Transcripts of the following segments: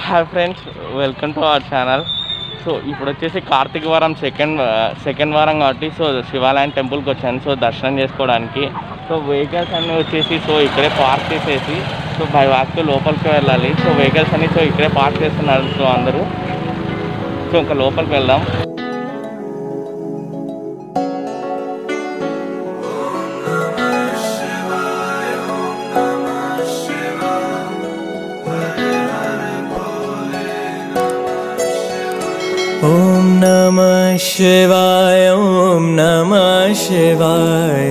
Hi friends, welcome to our channel. So ఇప్పుడు వచ్చేసి కార్తీక వారం సెకండ్ వారం కాబట్టి సో శివాలయం టెంపుల్కి వచ్చాను. సో దర్శనం చేసుకోవడానికి. సో వెహికల్స్ అన్నీ వచ్చేసి సో ఇక్కడే పార్క్ చేసేసి సో బై వాక్ లోపలికి వెళ్ళాలి. సో వెహికల్స్ అన్నీ సో ఇక్కడే పార్క్ చేస్తున్నారు. సో అందరూ సో ఇంకా లోపలికి వెళ్దాం. ओम नमः शिवाय, ओम नमः शिवाय,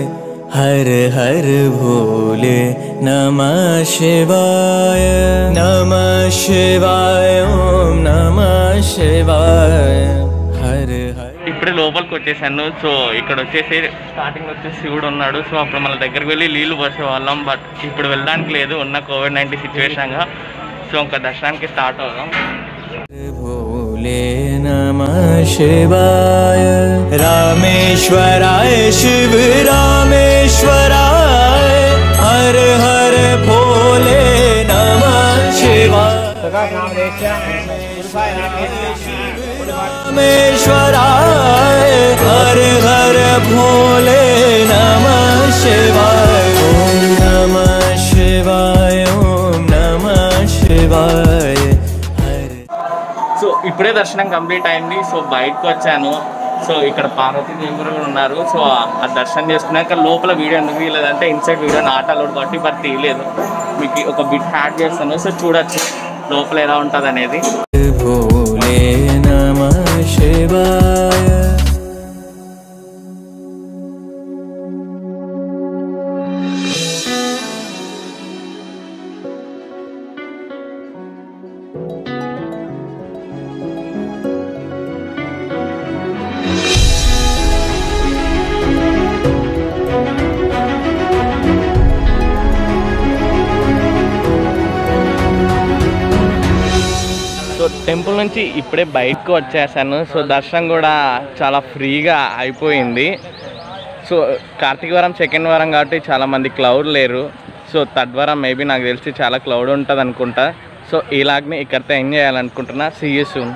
हर हर भोले नमः शिवाय, नमः शिवाय, ओम नमः शिवाय, हर हर. ఇప్పుడే లోపలికి వచ్చేసాను. సో ఇక్కడ వచ్చేసి స్టార్టింగ్ వచ్చేసి శివుడు ఉన్నాడు. సో అప్పుడు మన దగ్గరికి వెళ్ళి నీళ్లు పోసేవాళ్ళం. బట్ ఇప్పుడు వెళ్ళడానికి లేదు, ఉన్న కోవిడ్-19 సిచ్యువేషన్గా. సో ఇంకా దర్శనానికి స్టార్ట్ అవుదాం. भोले नमः शिवाय, रामेश्वराय शिव रामेश्वराय, हर हर भोले नमः शिवाय, रामेश्वराय, हर हर भोले नमः शिवाय, ओम नमः शिवाय, ओम नमः शिवाय. సో ఇప్పుడే దర్శనం కంప్లీట్ అయింది. సో బయటకు వచ్చాను. సో ఇక్కడ పార్వతీదేవి కూడా ఉన్నారు. సో ఆ దర్శనం చేసుకున్నాక లోపల వీడియో ఎందుకు తీయలేదంటే ఇన్సైడ్ వీడియో నాట్ అలౌడ్ కాబట్టి బట్ తీయలేదు. మీకు ఒక బిట్ యాడ్ చేస్తాను. సో చూడొచ్చు లోపల ఎలా ఉంటుంది అనేది. భోలే నమః శివాయ. సో టెంపుల్ నుంచి ఇప్పుడే బయటకు వచ్చేసాను. సో దర్శనం కూడా చాలా ఫ్రీగా అయిపోయింది. సో కార్తీక వారం సెకండ్ వారం కాబట్టి చాలామంది క్లౌడ్ లేరు. సో థర్డ్ వారం మేబీ నాకు తెలిసి చాలా క్లౌడ్ ఉంటుంది అనుకుంటా. సో ఇలాగనే ఇక్కడితో ఎంజాయ్ చేయాలనుకుంటున్నా. See you soon.